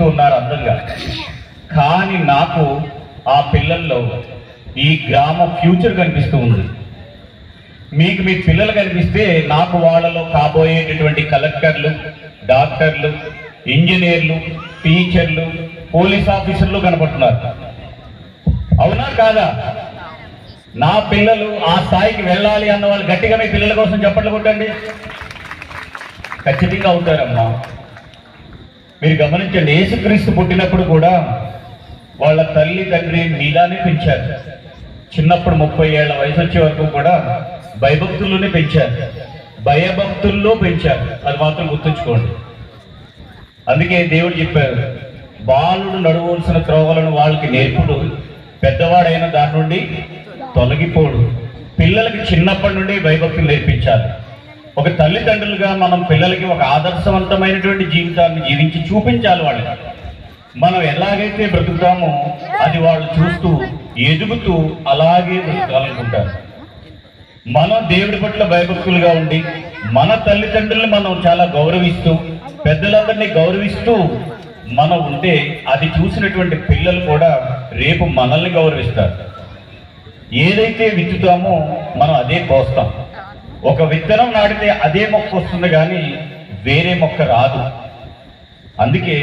ఉన్నారు అందంగా. కానీ నాకు ఆ పిల్లల్లో ఈ గ్రామ ఫ్యూచర్ కనిపిస్తూ ఉంది. మీకు మీ పిల్లలు కనిపిస్తే నాకు వాళ్ళలో కాబోయేటటువంటి కలెక్టర్లు, డాక్టర్లు, ఇంజనీర్లు, టీచర్లు, పోలీస్ ఆఫీసర్లు కనపడుతున్నారు. అవునా కాదా? నా పిల్లలు ఆ స్థాయికి వెళ్ళాలి అన్న వాళ్ళు గట్టిగా మీ పిల్లల కోసం చప్పట్లు కొట్టండి. ఖచ్చితంగా అవుతారమ్మా. మీరు గమనించండి, యేసుక్రీస్తు పుట్టినప్పుడు కూడా వాళ్ళ తల్లి తండ్రి మీలానే పెంచారు. చిన్నప్పుడు 30 ఏళ్ల వయసు వచ్చే వరకు కూడా భయభక్తుల్లోనే పెంచారు, భయభక్తుల్లో పెంచారు. అది మాత్రం గుర్తుంచుకోండి. అందుకే దేవుడు చెప్పారు, బాలుడు నడవలసిన త్రోవలను వాళ్ళకి నేర్పుడు, పెద్దవాడైన దాని నుండి తొలగిపోడు. పిల్లలకి చిన్నప్పటి నుండి భయభక్తులు నేర్పించాలి. ఒక తల్లిదండ్రులుగా మనం పిల్లలకి ఒక ఆదర్శవంతమైనటువంటి జీవితాన్ని జీవించి చూపించాలి. వాళ్ళకి మనం ఎలాగైతే బ్రతుకుతామో అది వాళ్ళు చూస్తూ ఎదుగుతూ అలాగే బ్రతకాలనుకుంటారు. మనం దేవుడి పట్ల భయభక్తులుగా ఉండి మన తల్లిదండ్రుల్ని మనం చాలా గౌరవిస్తూ పెద్దలందరినీ గౌరవిస్తూ మనం ఉంటే అది చూసినటువంటి పిల్లలు కూడా రేపు మనల్ని గౌరవిస్తారు. ఏదైతే విత్తుతామో మనం అదే కోస్తాం. ఒక విత్తనం నాటితే అదే మొక్క వస్తుంది, కానీ వేరే మొక్క రాదు. అందుకే